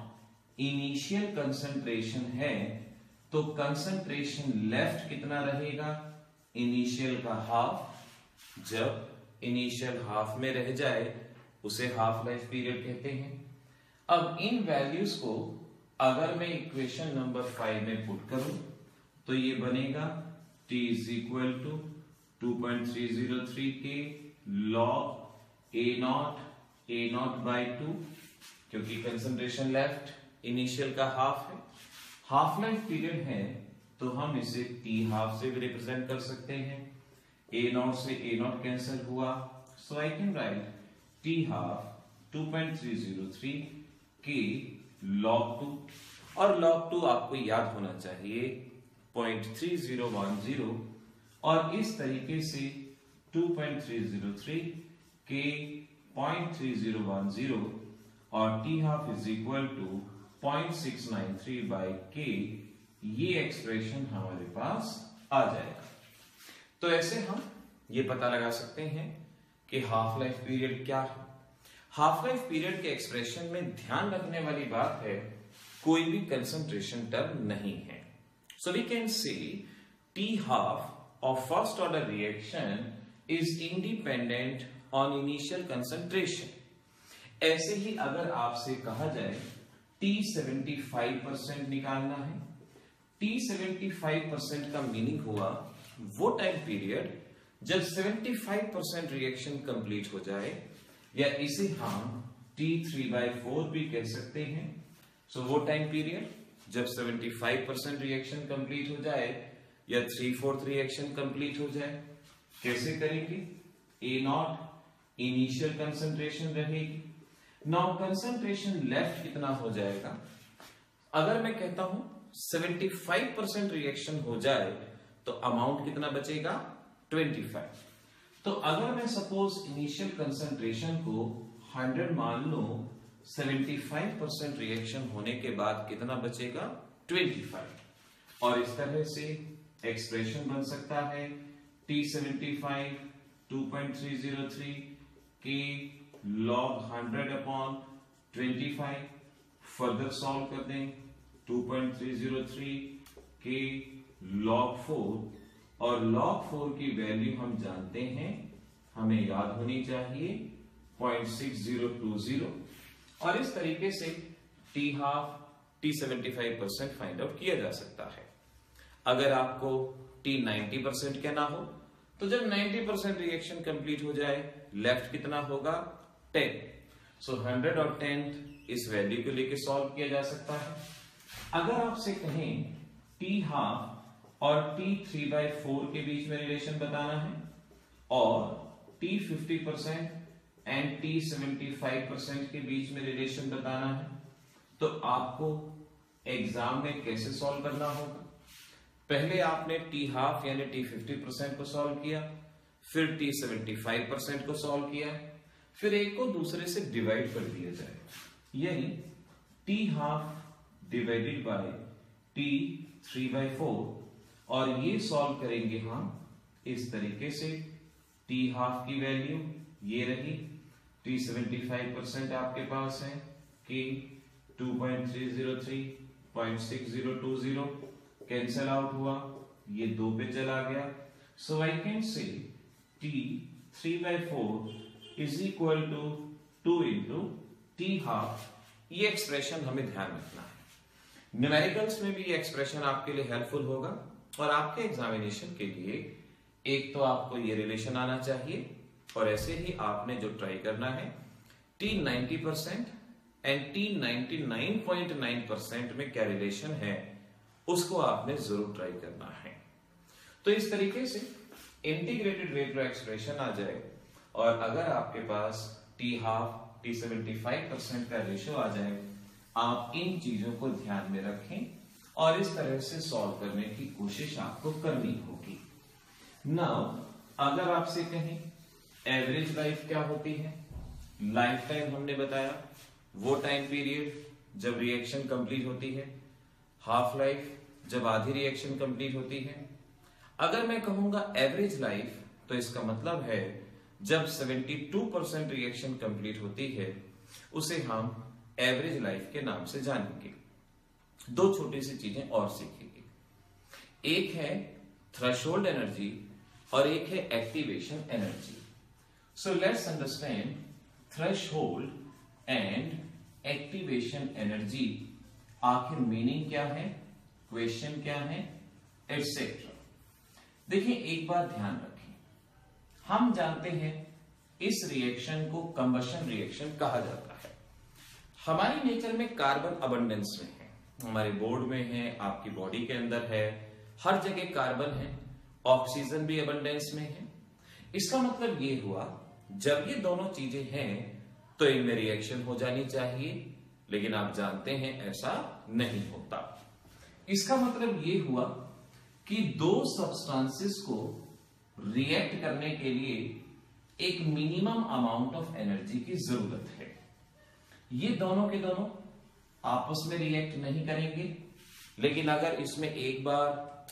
Speaker 1: इनिशियल कंसंट्रेशन है, तो कंसंट्रेशन लेफ्ट कितना रहेगा? इनिशियल का हाफ। जब इनिशियल हाफ में रह जाए उसे हाफ लाइफ पीरियड कहते हैं। अब इन वैल्यूज को अगर मैं इक्वेशन नंबर 5 में पुट करूं तो ये बनेगा T is equal to 2.303 K log A0 by 2, क्योंकि कंसंट्रेशन लेफ्ट इनिशियल का हाफ है, हाफ लाइफ पीरियड है, तो हम इसे T हाफ से भी रिप्रेजेंट कर सकते हैं। A0 से A0 कैंसिल हुआ, so I can write T half 2.303 K log 2, और log 2 आपको याद होना चाहिए 0.3010, और इस तरीके से 2.303 के 0.3010 और T half is equal to 0.693 by K, ये एक्सप्रेशन हमारे पास आ जाएगा। तो ऐसे हम ये पता लगा सकते हैं कि हाफ लाइफ पीरियड क्या है। हाफ लाइफ पीरियड के एक्सप्रेशन में ध्यान रखने वाली बात है, कोई भी कंसंट्रेशन टर्म नहीं है। So we can say T half of first order reaction is independent on initial concentration. ऐसे ही अगर आपसे कहा जाए T 75% निकालना है, T 75% का मीनिंग हुआ वो टाइम पीरियड जब 75% रिएक्शन कंप्लीट हो जाए, या इसे हम T3/4 भी कह सकते हैं। सो वो टाइम पीरियड जब 75% रिएक्शन कंप्लीट हो जाए या 3/4 रिएक्शन कंप्लीट हो जाए। कैसे करेंगे? A0 इनिशियल कंसंट्रेशन रहेगी। नाउ कंसंट्रेशन लेफ्ट कितना हो जाएगा? अगर मैं कहता हूं 75% रिएक्शन हो जाए तो अमाउंट कितना बचेगा? 25। तो अगर मैं सपोज इनिशियल कंसंट्रेशन को 100 मान लो, 75% रिएक्शन होने के बाद कितना बचेगा? 25। और इस तरह से एक्सप्रेशन बन सकता है T75 2.303 K log 100 upon 25। Further solve कर दें 2.303 के log 4, और log 4 की वैल्यू हम जानते हैं, हमें याद होनी चाहिए 0.6020, और इस तरीके से T half T75% find out किया जा सकता है। अगर आपको T 90% कहना हो तो जब 90% रिएक्शन कंप्लीट हो जाए लेफ्ट कितना होगा? 10। सो 100 और 10 इस वैल्यू को लेके सॉल्व किया जा सकता है। अगर आपसे कहें T हाफ और T 3/4 के बीच में रिलेशन बताना है, और T 50% एंड T 75% के बीच में रिलेशन बताना है, तो आपको एग्जाम में कैसे सॉल्व करना होगा? पहले आपने T हाफ यानी T 50% को सॉल्व किया, फिर T 75% को सॉल्व किया, फिर एक को दूसरे से डिवाइड कर दिया जाए, यानी T half divided by T 3/4, और ये सॉल्व करेंगे हम इस तरीके से। T हाफ की वैल्यू ये रही, T 75% आपके पास है, कि 2.303 0.6020 कैंसल आउट हुआ, ये 2 पे चला गया। So I can say t 3/4 is equal to 2 into t half. ये एक्सप्रेशन हमें ध्यान रखना है। न्यूमेरिकल्स में भी ये एक्सप्रेशन आपके लिए हेल्पफुल होगा और आपके एग्जामिनेशन के लिए एक तो आपको ये रिलेशन आना चाहिए और ऐसे ही आपने जो ट्राई करना है t 90% एंड t 99.9% में क्या रिलेशन है उसको आपने जरूर ट्राई करना है। तो इस तरीके से इंटीग्रेटेड रेट एक्सप्रेशन आ जाए और अगर आपके पास t हाफ t 75% का रेशियो आ जाए, आप इन चीजों को ध्यान में रखें और इस तरह से सॉल्व करने की कोशिश आपको करनी होगी। नाउ अगर आपसे कहें एवरेज लाइफ क्या होती है, लाइफ टाइम हमने बताया वो टाइम पीरियड जब रिएक्शन कंप्लीट होती है, हाफ लाइफ जब आधी रिएक्शन कंप्लीट होती है। अगर मैं कहूंगा एवरेज लाइफ तो इसका मतलब है जब 72% रिएक्शन कंप्लीट होती है उसे हम एवरेज लाइफ के नाम से जानेंगे। दो छोटी सी चीजें और सीखेंगे, एक है थ्रेशोल्ड एनर्जी और एक है activation energy. So let's understand threshold and activation energy. आखिर मीनिंग क्या है, क्वेश्चन क्या है, एटसेट्रा। देखिए एक बात ध्यान रखें, हम जानते हैं इस रिएक्शन को कंबशन रिएक्शन कहा जाता है। हमारी नेचर में कार्बन अबंडेंस में है, हमारे बोर्ड में है, आपकी बॉडी के अंदर है, हर जगह कार्बन है, ऑक्सीजन भी अबंडेंस में है। इसका मतलब ये हुआ जब ये दोनों चीजें हैं तो इनमें रिएक्शन हो जानी चाहिए, लेकिन आप जानते हैं ऐसा नहीं होता। इसका मतलब ये हुआ कि दो सब्सटेंसेस को रिएक्ट करने के लिए एक मिनिमम अमाउंट ऑफ एनर्जी की जरूरत है। ये दोनों के दोनों आपस में रिएक्ट नहीं करेंगे, लेकिन अगर इसमें एक बार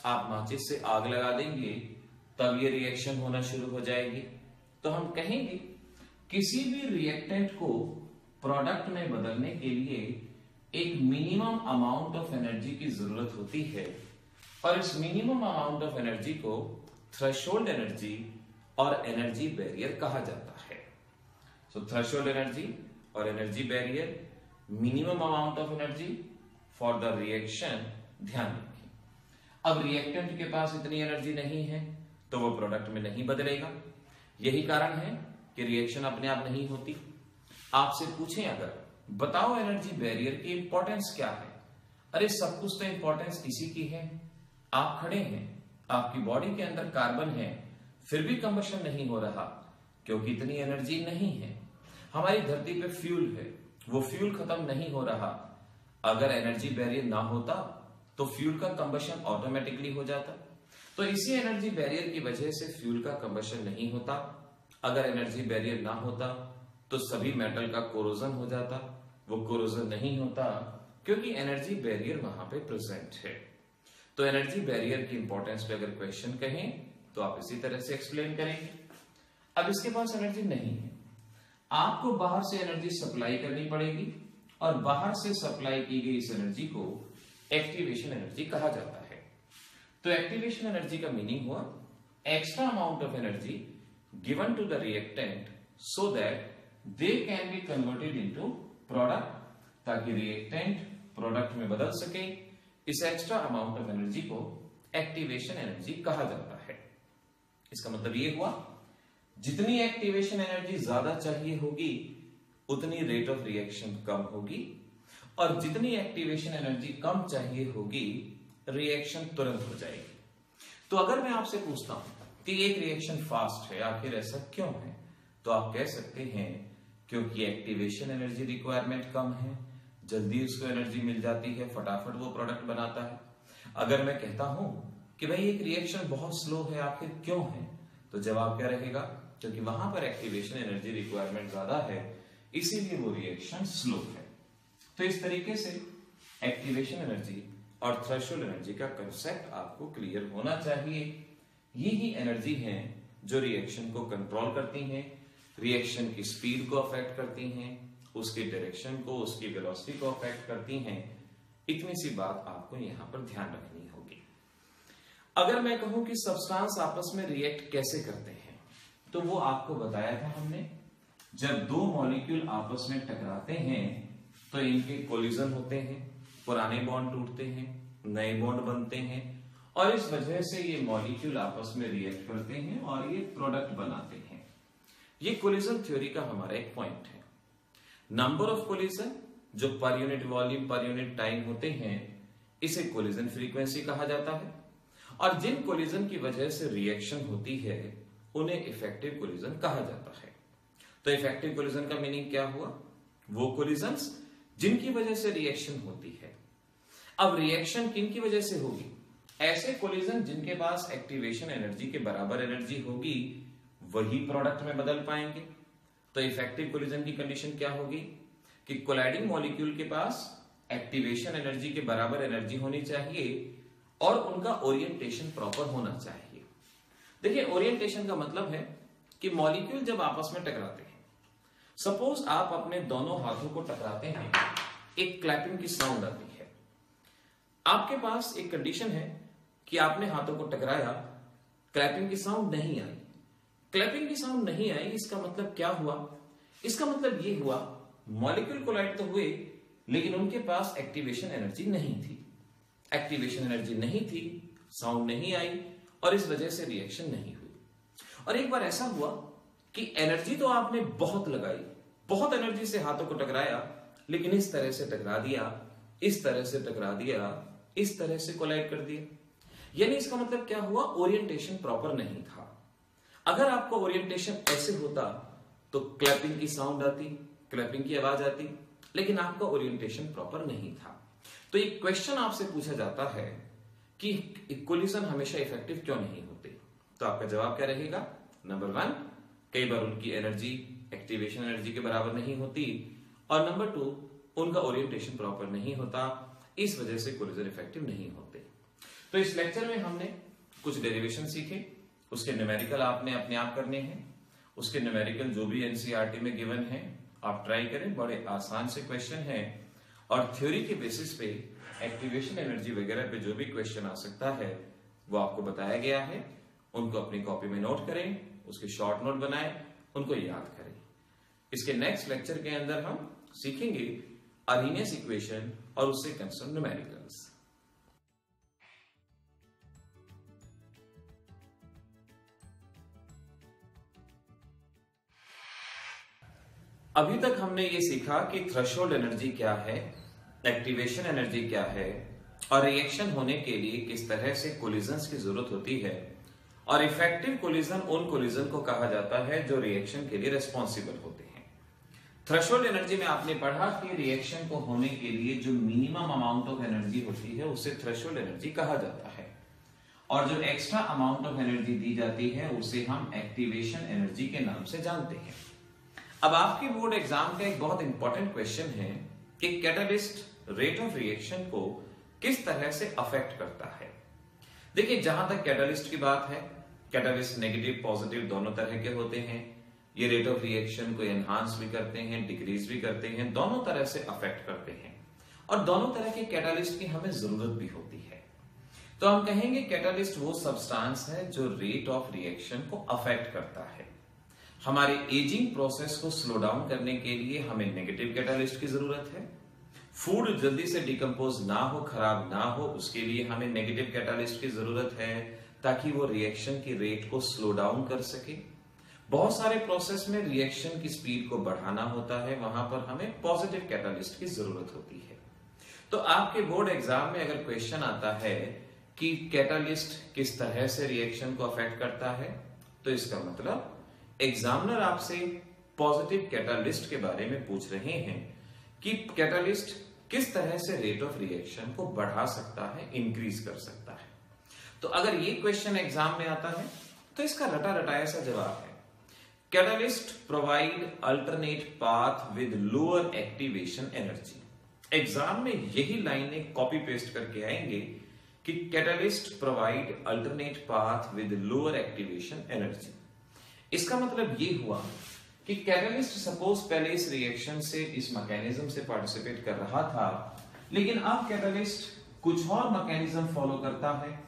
Speaker 1: आप माचिस से आग लगा देंगे तब ये रिएक्शन होना शुरू हो जाएगी। तो हम कहेंगे किसी भी रिएक्टेंट को प्रोडक्ट में बदलने के लिए एक मिनिमम अमाउंट ऑफ एनर्जी की जरूरत होती है और इस मिनिमम अमाउंट ऑफ एनर्जी को थ्रेशोल्ड एनर्जी और एनर्जी बैरियर कहा जाता है। सो थ्रेशोल्ड एनर्जी और energy barrier, minimum amount of energy for the reaction. ध्यान रखें, अब रिएक्टेंट के पास इतनी एनर्जी नहीं है तो वो प्रोडक्ट में नहीं बदलेगा। यही कारण है कि रिएक्शन अपने आप नहीं होती। आपसे पूछें अगर बताओ एनर्जी बैरियर की इंपॉर्टेंस क्या है, अरे सब कुछ तो इंपॉर्टेंस इसी की है। आप खड़े हैं, आपकी बॉडी के अंदर कार्बन है, फिर भी कंबशन नहीं हो रहा क्योंकि इतनी एनर्जी नहीं है। हमारी धरती पे फ्यूल है, वो फ्यूल खत्म नहीं हो रहा। अगर एनर्जी बैरियर ना होता तो फ्यूल का कंबशन ऑटोमेटिकली हो जाता। तो इसी एनर्जी बैरियर की वजह से फ्यूल का कंबशन नहीं होता। अगर एनर्जी बैरियर ना होता तो सभी मेटल का कोरोजन हो जाता, वो कोरोजन नहीं होता क्योंकि एनर्जी बैरियर वहां पे प्रेजेंट है। तो एनर्जी बैरियर की इंपॉर्टेंस पे अगर क्वेश्चन कहें तो आप इसी तरह से एक्सप्लेन करेंगे। अब इसके पास एनर्जी नहीं है, आपको बाहर से एनर्जी सप्लाई करनी पड़ेगी और बाहर से सप्लाई की गई इस एनर्जी को एक्टिवेशन एनर्जी कहा जाता है। तो एक्टिवेशन एनर्जी का मीनिंग हुआ extra amount of energy given to the reactant so that they can be converted into product, ताकि रिएक्टेंट प्रोडक्ट में बदल सके। इस एक्स्ट्रा अमाउंट ऑफ एनर्जी को एक्टिवेशन एनर्जी कहा जाता है। इसका मतलब ये हुआ जितनी एक्टिवेशन एनर्जी ज्यादा चाहिए होगी उतनी रेट ऑफ रिएक्शन कम होगी और जितनी एक्टिवेशन एनर्जी कम चाहिए होगी रिएक्शन तुरंत हो जाएगी। तो अगर मैं आपसे पूछता हूं कि एक रिएक्शन फास्ट है, आखिर ऐसा क्यों है, तो आप कह सकते हैं क्योंकि एक्टिवेशन एनर्जी रिक्वायरमेंट कम है, जल्दी उसको एनर्जी मिल जाती है, फटाफट वो प्रोडक्ट बनाता है। अगर मैं कहता हूं कि भाई एक रिएक्शन बहुत स्लो है, आखिर क्यों है, तो जवाब क्या रहेगा, क्योंकि वहां पर एक्टिवेशन एनर्जी रिक्वायरमेंट ज्यादा है इसीलिए वो रिएक्शन स्लो है। तो इस तरीके से एक्टिवेशन एनर्जी और थ्रेशोल्ड एनर्जी का कंसेप्ट आपको क्लियर होना चाहिए। ये ही एनर्जी हैं जो रिएक्शन को कंट्रोल करती हैं, रिएक्शन की स्पीड को अफेक्ट करती हैं उसकी डायरेक्शन को, उसकी वेलोसिटी को अफेक्ट करती हैं। इतनी सी बात आपको यहां पर ध्यान रखनी होगी। अगर मैं कहूं कि सब्सटेंस आपस में रिएक्ट कैसे करते हैं, तो वो आपको बताया था हमने। जब दो मॉलिक्यूल आपस में टकराते हैं तो इनके कोलिजन होते हैं, पुराने बॉन्ड टूटते हैं, नए बॉन्ड बनते हैं, और इस वजह से ये मॉलिक्यूल आपस में रिएक्ट करते हैं और ये प्रोडक्ट बनाते हैं। ये कोलिजन थ्योरी का हमारा एक पॉइंट है। नंबर ऑफ कोलिजन जो per unit volume per unit time होते हैं, इसे कोलिजन फ्रीक्वेंसी कहा जाता है। और जिन कोलिजन की वजह से रिएक्शन होती है उन्हें इफेक्टिव कोलिजन कहा जाता है। तो इफेक्टिव कोलिजन का मीनिंग क्या हुआ? वो कोलिजन्स जिनकी वजह से रिएक्शन होती है। अब रिएक्शन किन की वजह से होगी? ऐसे कोलिजन जिनके पास एक्टिवेशन एनर्जी के बराबर एनर्जी होगी वही प्रोडक्ट में बदल पाएंगे। तो इफेक्टिव कोलिजन की कंडीशन क्या होगी कि कोलाइडिंग मॉलिक्यूल के पास एक्टिवेशन एनर्जी के बराबर एनर्जी होनी चाहिए और उनका ओरिएंटेशन प्रॉपर होना चाहिए। देखिए, ओरिएंटेशन का मतलब है कि मॉलिक्यूल जब आपस में टकराते हैं, सपोज आप अपने दोनों हाथों को टकराते हैं, एक क्लैपिंग की साउंड आती है। आपके पास एक कंडीशन है कि आपने हाथों को टकराया, क्लैपिंग की साउंड नहीं आई। क्लैपिंग की साउंड नहीं आई, इसका मतलब क्या हुआ? इसका मतलब ये हुआ मॉलिक्यूल कोलाइड तो हुए लेकिन उनके पास एक्टिवेशन एनर्जी नहीं थी। एक्टिवेशन एनर्जी नहीं थी, साउंड नहीं आई और इस वजह से रिएक्शन नहीं हुई। और एक बार ऐसा हुआ कि एनर्जी तो आपने बहुत लगाई, बहुत एनर्जी से हाथों को टकराया, लेकिन इस तरह से टकरा दिया, इस तरह से टकरा दिया, इस तरह से कोलाइड कर दिया। यानी इसका मतलब क्या हुआ? ओरिएंटेशन प्रॉपर नहीं था। अगर आपका ओरिएंटेशन ऐसे होता तो क्लैपिंग की साउंड आती, क्लैपिंग की आवाज आती, लेकिन आपका ओरिएंटेशन प्रॉपर नहीं था। तो एक क्वेश्चन आपसे पूछा जाता है कि कोलिजन हमेशा इफेक्टिव क्यों नहीं होते? तो आपका जवाब क्या रहेगा? नंबर 1, कई बार उनकी एनर्जी एक्टिवेशन एनर्जी के बराबर नहीं होती, और नंबर 2, उनका ओरिएंटेशन प्रॉपर नहीं होता, इस वजह से कोलिजन इफेक्टिव नहीं होते। तो इस लेक्चर में हमने कुछ डेरिवेशन सीखे, उसके न्यूमेरिकल आपने अपने आप करने हैं। उसके न्यूमेरिकल जो भी एनसीईआरटी में गिवन है आप ट्राई करें, बड़े आसान से क्वेश्चन है। और थ्योरी के बेसिस पे एक्टिवेशन एनर्जी वगैरह पे जो भी क्वेश्चन आ सकता है वो आपको बताया गया है। उनको अपनी कॉपी में नोट करें, उसके शॉर्ट नोट बनाएं, उनको याद करें। इसके नेक्स्ट लेक्चर के अंदर हम सीखेंगे अरेनियस इक्वेशन और उससे कंसर्न न्यूमेरिकल्स। अभी तक हमने ये सीखा कि थ्रेशोल्ड एनर्जी क्या है, एक्टिवेशन एनर्जी क्या है, और रिएक्शन होने के लिए किस तरह से कोलिजन्स की जरूरत होती है, और इफेक्टिव कोलिजन उन कोलिजन को कहा जाता है जो रिएक्शन के लिए रिस्पॉन्सिबल होते हैं। थ्रेशोल्ड एनर्जी में आपने पढ़ा कि रिएक्शन को होने के लिए जो मिनिमम अमाउंट ऑफ एनर्जी होती है उसे थ्रेशोल्ड एनर्जी कहा जाता है, और जो एक्स्ट्रा अमाउंट ऑफ एनर्जी दी जाती है उसे हम एक्टिवेशन एनर्जी के नाम से जानते हैं। अब आपके बोर्ड एग्जाम का एक बहुत इंपॉर्टेंट क्वेश्चन है कि कैटालिस्ट रेट ऑफ रिएक्शन को किस तरह से अफेक्ट करता है। देखिए, जहां तक कैटालिस्ट की बात है, कैटालिस्ट नेगेटिव पॉजिटिव दोनों तरह के होते हैं। ये रेट ऑफ रिएक्शन को एनहांस भी करते हैं, डिक्रीज भी करते हैं, दोनों तरह से अफेक्ट करते हैं, और दोनों तरह के कैटालिस्ट की हमें जरूरत भी होती है। तो हम कहेंगे कैटालिस्ट वो सब्सटेंस है जो रेट ऑफ रिएक्शन को अफेक्ट करता है। हमारे एजिंग प्रोसेस को स्लो डाउन करने के लिए हमें नेगेटिव कैटालिस्ट की जरूरत है। फूड जल्दी से डिकम्पोज ना हो, खराब ना हो, उसके लिए हमें नेगेटिव कैटालिस्ट की जरूरत है ताकि वो रिएक्शन की रेट को स्लो डाउन कर सके। बहुत सारे प्रोसेस में रिएक्शन की स्पीड को बढ़ाना होता है, वहां पर हमें पॉजिटिव कैटालिस्ट की जरूरत होती है। तो आपके बोर्ड एग्जाम में अगर क्वेश्चन आता है कि कैटालिस्ट किस तरह से रिएक्शन को अफेक्ट करता है, तो इसका मतलब एग्जामिनर आपसे पॉजिटिव कैटालिस्ट के बारे में पूछ रहे हैं कि कैटालिस्ट किस तरह से रेट ऑफ रिएक्शन को बढ़ा सकता है, इंक्रीज कर सकता है। तो अगर ये क्वेश्चन एग्जाम में आता है तो इसका रटा रटाया सा जवाब है, catalyst provide alternate path with lower activation energy. Exam में यही लाइनें कॉपी पेस्ट करके आएंगे कि catalyst provide alternate path with lower activation energy. इसका मतलब ये हुआ कि कैटलिस्ट सपोज पहले इस रिएक्शन से, इस मैकेनिज्म से पार्टिसिपेट कर रहा था, लेकिन अब कैटलिस्ट कुछ और मैकेनिज्म फॉलो करता है,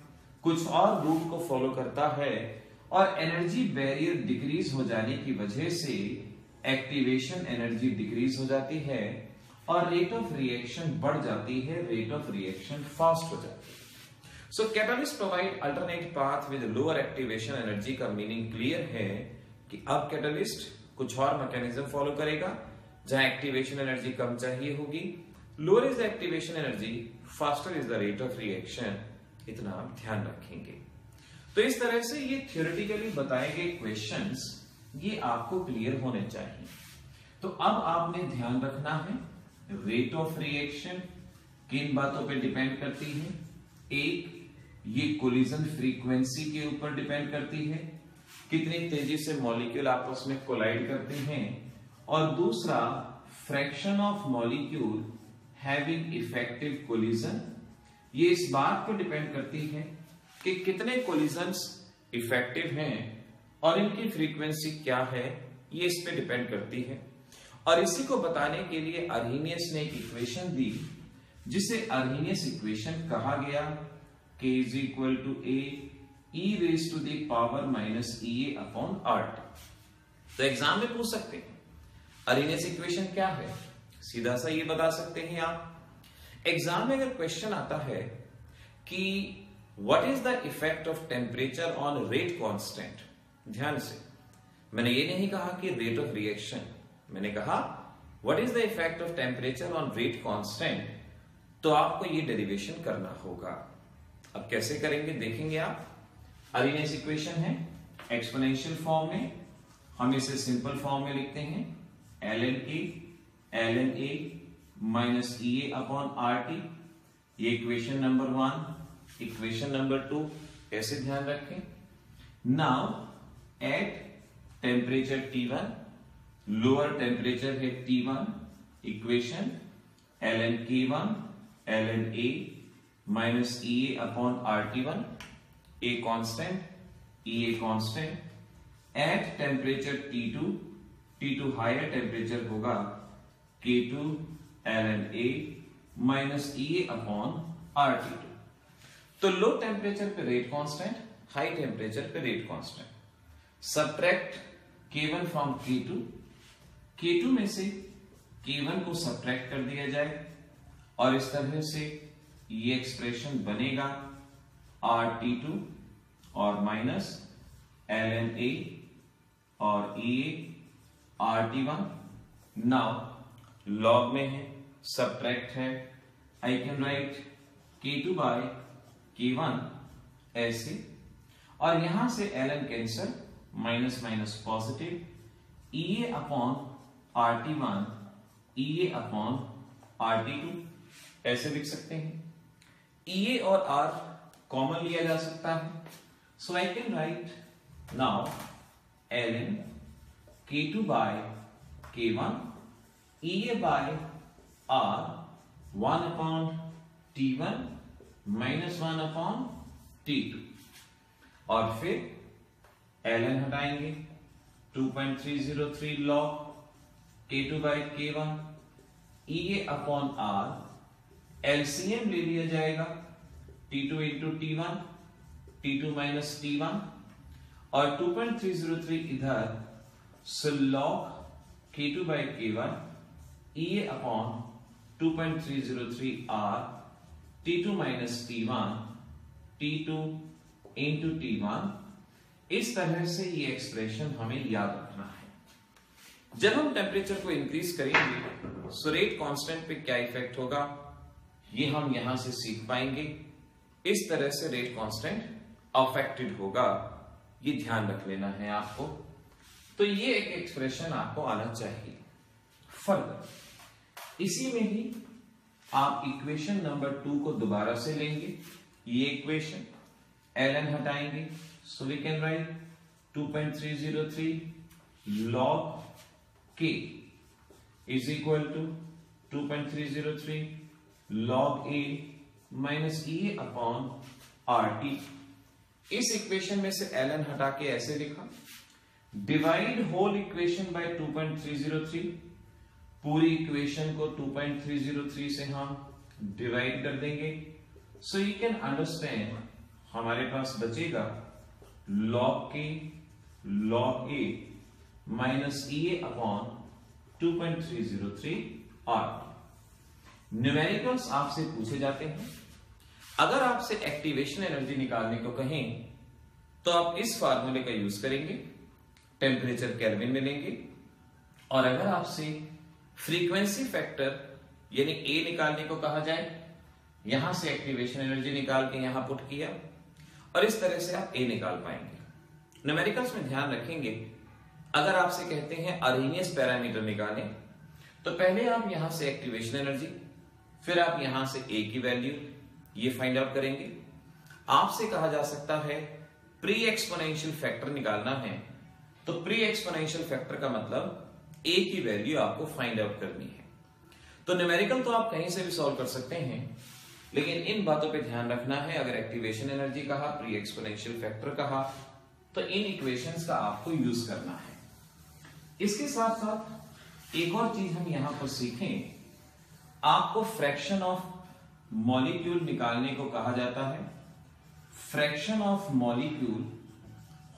Speaker 1: कुछ और रूट को फॉलो करता है, और एनर्जी बैरियर डिक्रीज हो जाने की वजह से एक्टिवेशन एनर्जी डिक्रीज हो जाती है और रेट ऑफ रिएक्शन बढ़ जाती है, रेट ऑफ रिएक्शन फास्ट हो जाती है। So catalyst provide alternate path with lower activation energy का मीनिंग क्लियर है कि अब कैटलिस्ट कुछ और मैकेनिज्म फॉलो करेगा जहां एक्टिवेशन एनर्जी कम चाहिए होगी, lower is the activation energy, faster is the rate of reaction, इतना आप ध्यान रखेंगे। तो इस तरह से ये थ्योरेटिकली बताए गए क्वेश्चंस ये आपको क्लियर होने चाहिए। तो अब आपने ध्यान रखना है रेट ऑफ रिएक्शन किन बातों पे डिपेंड करती है। एक, ये कोलिजन फ्रीक्वेंसी के ऊपर डिपेंड करती है, कितनी तेजी से मॉलिक्यूल आपस में कोलाइड करते हैं, और दूसरा fraction of molecule having effective collision, ये इस बात पर डिपेंड करती है कि कितने कोलिजन्स इफेक्टिव हैं और इनकी फ्रीक्वेंसी क्या है, ये इस पे डिपेंड करती है। और इसी को बताने के लिए अर्हीनियस ने एक इक्वेशन दी जिसे अर्हीनियस इक्वेशन कहा गया, k is equal to a e raised to the power minus ea upon RT। तो एग्जाम में पूछ सकते हैं अर्हीनियस इक्वेशन क्या है, सीधा सा ये बता सकते हैं आप। एग्जाम में अगर क्वेश्चन आता है कि what is the effect of temperature on rate constant, ध्यान से मैंने ये नहीं कहा कि रेट ऑफ रिएक्शन, मैंने कहा what is the effect of temperature on rate constant, तो आपको ये डेरिवेशन करना होगा। अब कैसे करेंगे देखेंगे आप। अर्हीनियस इक्वेशन है एक्सपोनेंशियल फॉर्म में, हम इसे सिंपल फॉर्म में लिखते हैं ln a minus ea upon RT, ये इक्वेशन नंबर 1। इक्वेशन नंबर 2 कैसे ध्यान रखें, now at temperature T1, lower temperature है T1, equation ln K1 ln A minus ea upon RT1, a constant ea constant, at temperature T2 higher temperature होगा K2 ln A minus ea upon RT2। तो लो टेम्परेचर पे रेट कांस्टेंट, हाई टेम्परेचर पे rate constant, subtract K1 from K2, K2 में से K1 को सब्ट्रैक्ट कर दिया जाए और इस तरह से ये एक्सप्रेशन बनेगा RT2 और माइनस ln A और ea RT1। नाउ लॉग में है, सब्ट्रैक्ट है, आई can right K2 by K1 ऐसे, और यहां से ln cancer, minus minus positive, ea upon RT1 ea upon RT2 ऐसे लिख सकते हैं। ea और r कॉमन लिया जा सकता है, so I can write now ln K2 by K1 ea by r 1 upon T1 minus 1 upon T2, और फिर ln हटाएंगे 2.303 log K2 by K1 ea upon r, LCM ले लिया जाएगा T2 into T1, T2 minus T1, और 2.303 इधर, so log K2 by K1 ea upon 2.303 r, T2 minus T1, T2 into T1। इस तरह से ये एक्सप्रेशन हमें याद रखना है। जब हम टेम्परेचर को इंक्रीज करेंगे सो रेट कांस्टेंट पे क्या इफेक्ट होगा ये हम यहां से सीख पाएंगे। इस तरह से रेट कांस्टेंट अफेक्टेड होगा, ये ध्यान रख लेना है आपको। तो ये एक एक्सप्रेशन आपको आना चाहिए। फर्दर इसी में ही आप इक्वेशन नंबर 2 को दोबारा से लेंगे, ये इक्वेशन ln हटाएंगे, so we can write 2.303 log k is equal to 2.303 log a minus e upon RT। इस इक्वेशन में से ln हटा के ऐसे लिखा, डिवाइड होल इक्वेशन बाय 2.303, पूरी इक्वेशन को 2.303 से हम डिवाइड कर देंगे। सो यू कैन अंडरस्टैंड हमारे पास बचेगा log a minus EA upon 2.303 R। Numericals आपसे पूछे जाते हैं, अगर आपसे एक्टिवेशन एनर्जी निकालने को कहें तो आप इस फार्मूले का यूज करेंगे, टेम्परेचर केल्विन में लेंगे। और अगर आपसे फ्रीक्वेंसी फैक्टर यानी ए निकालने को कहा जाए, यहां से एक्टिवेशन एनर्जी निकाल के यहां पुट किया और इस तरह से आप ए निकाल पाएंगे। न्यूमेरिकल्स में ध्यान रखेंगे, अगर आपसे कहते हैं अरेनियस पैरामीटर निकालें तो पहले आप यहां से एक्टिवेशन एनर्जी, फिर आप यहां से ए की वैल्यू ये फाइंड आउट करेंगे। आपसे कहा जा सकता है प्री एक्सपोनेंशियल फैक्टर निकालना है, तो प्री एक्सपोनेंशियल फैक्टर का मतलब ए की वैल्यू आपको फाइंड आउट करनी है। तो न्यूमेरिकल तो आप कहीं से भी सॉल्व कर सकते हैं, लेकिन इन बातों पे ध्यान रखना है। अगर एक्टिवेशन एनर्जी कहा, प्री एक्सपोनेंशियल फैक्टर कहा, तो इन इक्वेशंस का आपको यूज करना है। इसके साथ साथ एक और चीज हम यहां पर सीखें, आपको फ्रैक्शन ऑफ मॉलिक्यूल निकालने को कहा जाता है। Fraction of molecule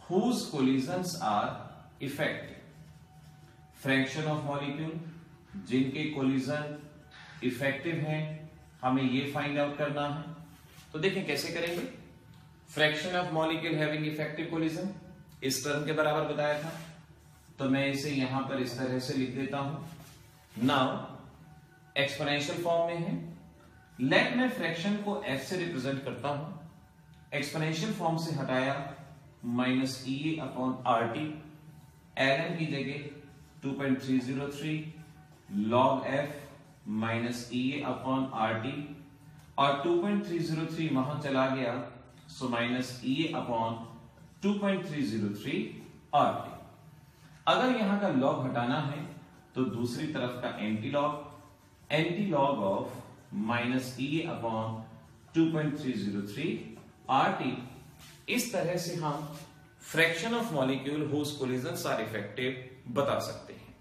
Speaker 1: whose collisions are effective, fraction of molecule जिनके कोलिजन इफेक्टिव हैं, हमें ये फाइंड आउट करना है। तो देखें कैसे करेंगे। Fraction of molecule having effective collision इस टर्म के बराबर बताया था, तो मैं इसे यहां पर इस तरह से लिख देता हूं। नाउ एक्सपोनेंशियल फॉर्म में है, लेट मैं फ्रैक्शन को f से रिप्रेजेंट करता हूं। एक्सपोनेंशियल फॉर्म से हटाया minus EA upon RT, ln की जगह 2.303 log f minus EA upon RT, और 2.303 वहां चला गया, so minus EA upon 2.303 RT। अगर यहां का लॉग हटाना है तो दूसरी तरफ का anti log of minus EA upon 2.303 RT। इस तरह से हम fraction of molecule whose collisions are effective बता सकते हैं।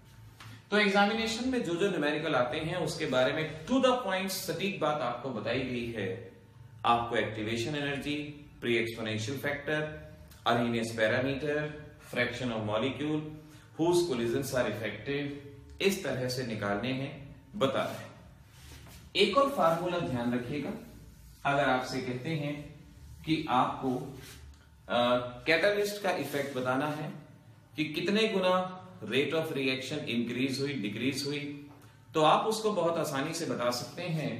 Speaker 1: तो एग्जामिनेशन में जो जो न्यूमेरिकल आते हैं उसके बारे में टू द पॉइंट सटीक बात आपको बताई गई है। आपको activation energy, pre exponential factor, Arrhenius parameter, fraction of molecule whose collisions are effective इस तरह से निकालने हैं, बता रहे हैं। एक और फार्मूला ध्यान रखिएगा, अगर आपसे कहते हैं कि आपको कैटालिस्ट का इफेक्ट बताना है कि कितने गुना रेट ऑफ रिएक्शन इंक्रीज हुई, डिक्रीज हुई, तो आप उसको बहुत आसानी से बता सकते हैं,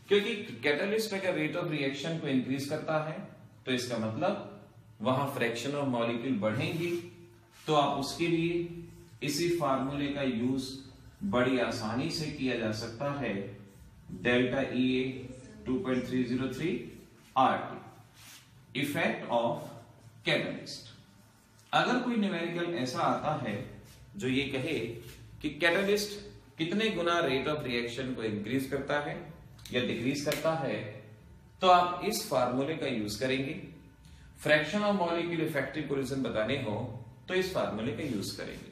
Speaker 1: क्योंकि कैटालिस्ट अगर रेट ऑफ रिएक्शन को इंक्रीज करता है तो इसका मतलब वहां फ्रैक्शन ऑफ मॉलिक्यूल बढ़ेंगी। तो आप उसके लिए इसी फार्मूले का यूज बड़ी आसानी से किया जा सकता है, delta EA 2.303 RT, effect of catalyst. अगर कोई न्यूमेरिकल ऐसा आता है जो ये कहे कि कैटालिस्ट कितने गुना रेट ऑफ रिएक्शन को इंक्रीज करता है या डिक्रीज करता है, तो आप इस फार्मूले का यूज करेंगे। Fraction of molecule effective collision बताने हो तो इस फार्मूले का यूज करेंगे।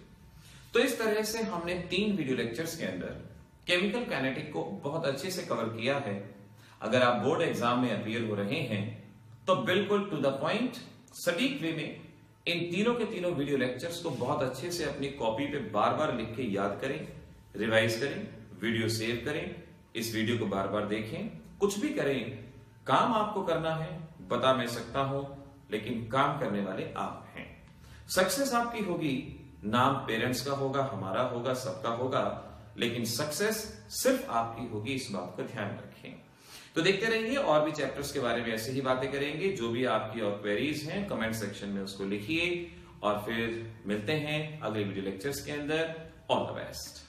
Speaker 1: तो इस तरह से हमने 3 वीडियो लेक्चर्स के अंदर केमिकल काइनेटिक को बहुत अच्छे से कवर किया है। अगर आप बोर्ड एग्जाम में अपीयर हो रहे हैं तो बिल्कुल टू द पॉइंट सटीक वे में इन तीनों के तीनों वीडियो लेक्चर्स को बहुत अच्छे से अपनी कॉपी पे बार बार लिख के याद करें, रिवाइज करें, वीडियो सेव करें, इस वीडियो को बार बार देखें, कुछ भी करें, काम आपको करना है, बता मैं सकता हूं, लेकिन काम करने वाले आप हैं। सक्सेस आपकी होगी, नाम पेरेंट्स का होगा, हमारा होगा, सबका होगा, लेकिन सक्सेस सिर्फ आपकी होगी, इस बात का ध्यान रखें। तो देखते रहिए, और भी चैप्टर्स के बारे में ऐसे ही बातें करेंगे। जो भी आपकी और क्वेरीज हैं कमेंट सेक्शन में उसको लिखिए, और फिर मिलते हैं अगले वीडियो लेक्चर्स के अंदर। All the best.